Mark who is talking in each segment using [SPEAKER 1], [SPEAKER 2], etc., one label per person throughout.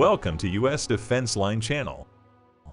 [SPEAKER 1] Welcome to U.S. Defense Line Channel.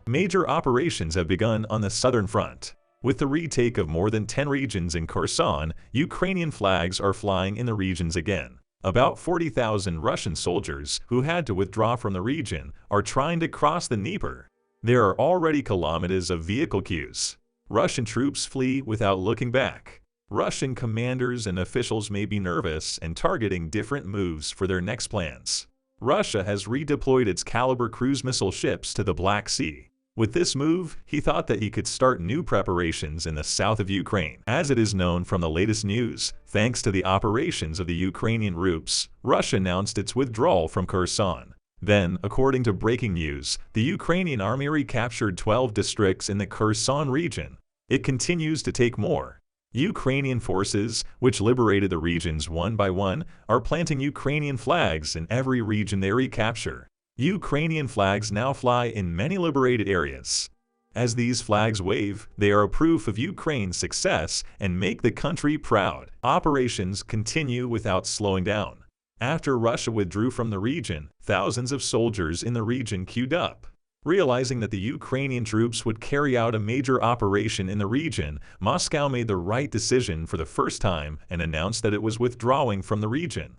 [SPEAKER 1] Major operations have begun on the southern front. With the retake of more than 10 regions in Kherson, Ukrainian flags are flying in the regions again. About 40,000 Russian soldiers who had to withdraw from the region are trying to cross the Dnieper. There are already kilometers of vehicle queues. Russian troops flee without looking back. Russian commanders and officials may be nervous and targeting different moves for their next plans. Russia has redeployed its Caliber cruise missile ships to the Black Sea. With this move, he thought that he could start new preparations in the south of Ukraine. As it is known from the latest news, thanks to the operations of the Ukrainian troops, Russia announced its withdrawal from Kherson. Then, according to breaking news, the Ukrainian army recaptured 12 districts in the Kherson region. It continues to take more. Ukrainian forces, which liberated the regions one by one, are planting Ukrainian flags in every region they recapture. Ukrainian flags now fly in many liberated areas. As these flags wave, they are a proof of Ukraine's success and make the country proud. Operations continue without slowing down. After Russia withdrew from the region, thousands of soldiers in the region queued up. Realizing that the Ukrainian troops would carry out a major operation in the region, Moscow made the right decision for the first time and announced that it was withdrawing from the region.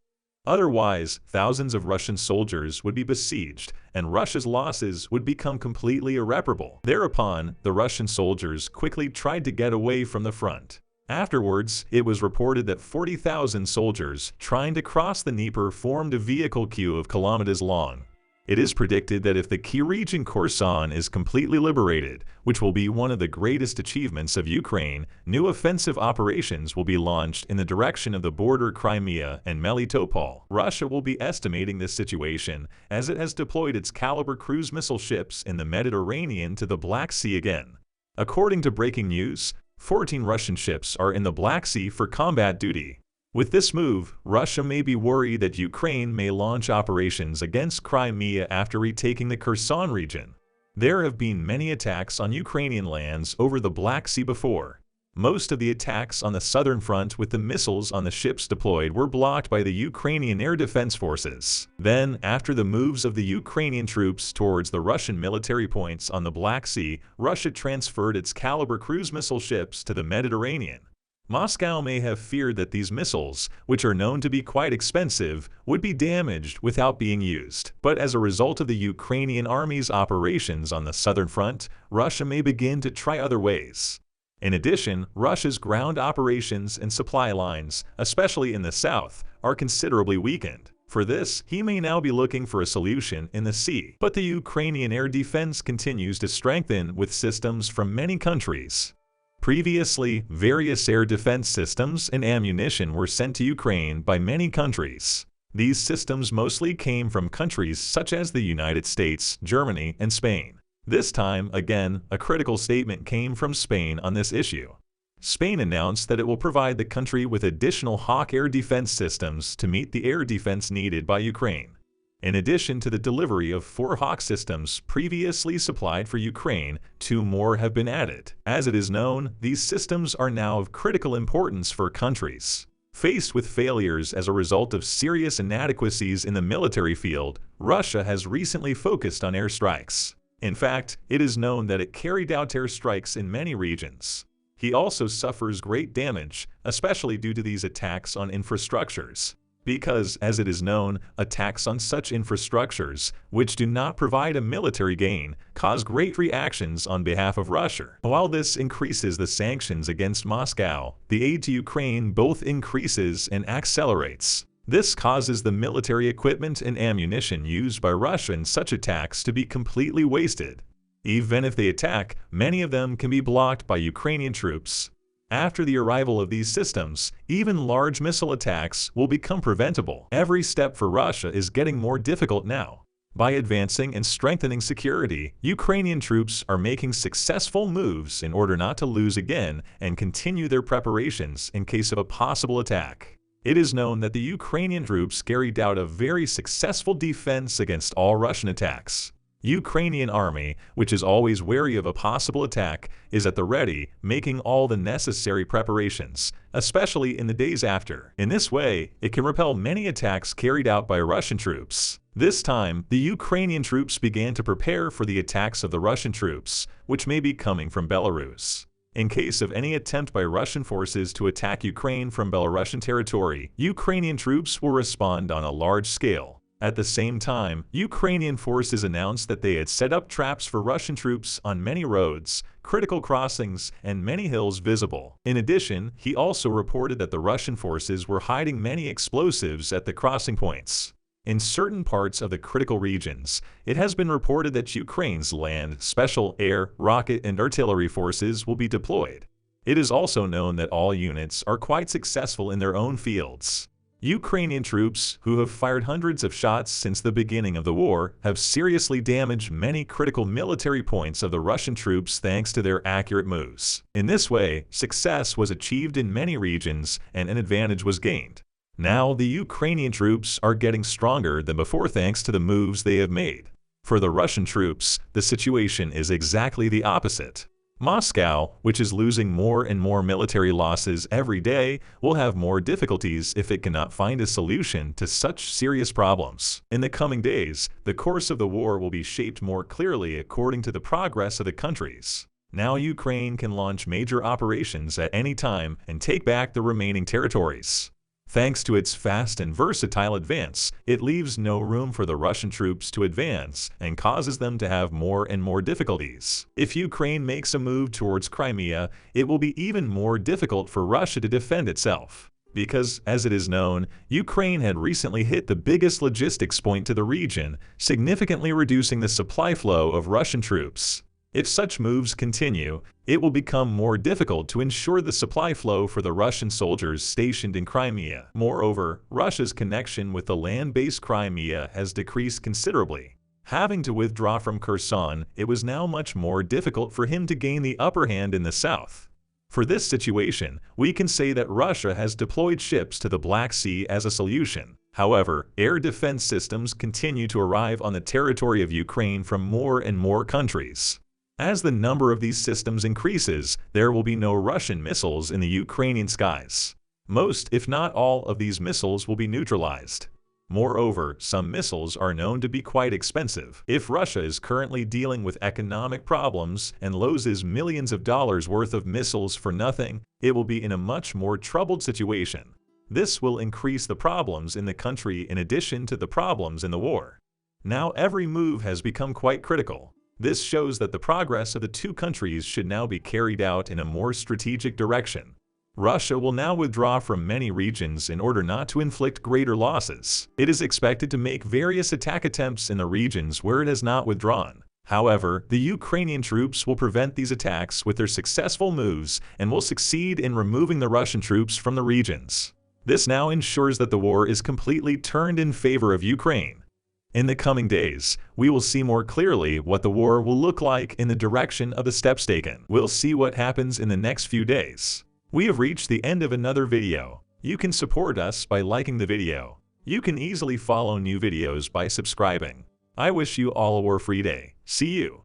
[SPEAKER 1] Otherwise, thousands of Russian soldiers would be besieged, and Russia's losses would become completely irreparable. Thereupon, the Russian soldiers quickly tried to get away from the front. Afterwards, it was reported that 40,000 soldiers trying to cross the Dnieper formed a vehicle queue of kilometers long. It is predicted that if the key region Kherson is completely liberated, which will be one of the greatest achievements of Ukraine, new offensive operations will be launched in the direction of the border Crimea and Melitopol. Russia will be estimating this situation as it has deployed its Caliber cruise missile ships in the Mediterranean to the Black Sea again. According to breaking news, 14 Russian ships are in the Black Sea for combat duty. With this move, Russia may be worried that Ukraine may launch operations against Crimea after retaking the Kherson region. There have been many attacks on Ukrainian lands over the Black Sea before. Most of the attacks on the southern front with the missiles on the ships deployed were blocked by the Ukrainian air defense forces. Then, after the moves of the Ukrainian troops towards the Russian military points on the Black Sea, Russia transferred its Caliber cruise missile ships to the Mediterranean. Moscow may have feared that these missiles, which are known to be quite expensive, would be damaged without being used. But as a result of the Ukrainian army's operations on the southern front, Russia may begin to try other ways. In addition, Russia's ground operations and supply lines, especially in the south, are considerably weakened. For this, he may now be looking for a solution in the sea. But the Ukrainian air defense continues to strengthen with systems from many countries. Previously, various air defense systems and ammunition were sent to Ukraine by many countries. These systems mostly came from countries such as the United States, Germany, and Spain. This time, again, a critical statement came from Spain on this issue. Spain announced that it will provide the country with additional Hawk air defense systems to meet the air defense needed by Ukraine. In addition to the delivery of 4 Hawk systems previously supplied for Ukraine, 2 more have been added. As it is known, these systems are now of critical importance for countries. Faced with failures as a result of serious inadequacies in the military field, Russia has recently focused on airstrikes. In fact, it is known that it carried out airstrikes in many regions. He also suffers great damage, especially due to these attacks on infrastructures. Because, as it is known, attacks on such infrastructures, which do not provide a military gain, cause great reactions on behalf of Russia. While this increases the sanctions against Moscow, the aid to Ukraine both increases and accelerates. This causes the military equipment and ammunition used by Russia in such attacks to be completely wasted. Even if they attack, many of them can be blocked by Ukrainian troops. After the arrival of these systems, even large missile attacks will become preventable. Every step for Russia is getting more difficult now. By advancing and strengthening security, Ukrainian troops are making successful moves in order not to lose again and continue their preparations in case of a possible attack. It is known that the Ukrainian troops carried out a very successful defense against all Russian attacks. Ukrainian army, which is always wary of a possible attack, is at the ready, making all the necessary preparations, especially in the days after. In this way, it can repel many attacks carried out by Russian troops. This time, the Ukrainian troops began to prepare for the attacks of the Russian troops, which may be coming from Belarus. In case of any attempt by Russian forces to attack Ukraine from Belarusian territory, Ukrainian troops will respond on a large scale. At the same time, Ukrainian forces announced that they had set up traps for Russian troops on many roads, critical crossings, and many hills visible. In addition, he also reported that the Russian forces were hiding many explosives at the crossing points. In certain parts of the critical regions, it has been reported that Ukraine's land, special, air, rocket, and artillery forces will be deployed. It is also known that all units are quite successful in their own fields. Ukrainian troops, who have fired hundreds of shots since the beginning of the war, have seriously damaged many critical military points of the Russian troops thanks to their accurate moves. In this way, success was achieved in many regions and an advantage was gained. Now, the Ukrainian troops are getting stronger than before thanks to the moves they have made. For the Russian troops, the situation is exactly the opposite. Moscow, which is losing more and more military losses every day, will have more difficulties if it cannot find a solution to such serious problems. In the coming days, the course of the war will be shaped more clearly according to the progress of the countries. Now Ukraine can launch major operations at any time and take back the remaining territories. Thanks to its fast and versatile advance, it leaves no room for the Russian troops to advance and causes them to have more and more difficulties. If Ukraine makes a move towards Crimea, it will be even more difficult for Russia to defend itself. Because, as it is known, Ukraine had recently hit the biggest logistics point to the region, significantly reducing the supply flow of Russian troops. If such moves continue, it will become more difficult to ensure the supply flow for the Russian soldiers stationed in Crimea. Moreover, Russia's connection with the land-based Crimea has decreased considerably. Having to withdraw from Kherson, it was now much more difficult for him to gain the upper hand in the south. For this situation, we can say that Russia has deployed ships to the Black Sea as a solution. However, air defense systems continue to arrive on the territory of Ukraine from more and more countries. As the number of these systems increases, there will be no Russian missiles in the Ukrainian skies. Most, if not all, of these missiles will be neutralized. Moreover, some missiles are known to be quite expensive. If Russia is currently dealing with economic problems and loses millions of dollars worth of missiles for nothing, it will be in a much more troubled situation. This will increase the problems in the country in addition to the problems in the war. Now every move has become quite critical. This shows that the progress of the two countries should now be carried out in a more strategic direction. Russia will now withdraw from many regions in order not to inflict greater losses. It is expected to make various attack attempts in the regions where it has not withdrawn. However, the Ukrainian troops will prevent these attacks with their successful moves and will succeed in removing the Russian troops from the regions. This now ensures that the war is completely turned in favor of Ukraine. In the coming days, we will see more clearly what the war will look like in the direction of the steps taken. We'll see what happens in the next few days. We have reached the end of another video. You can support us by liking the video. You can easily follow new videos by subscribing. I wish you all a war-free day. See you.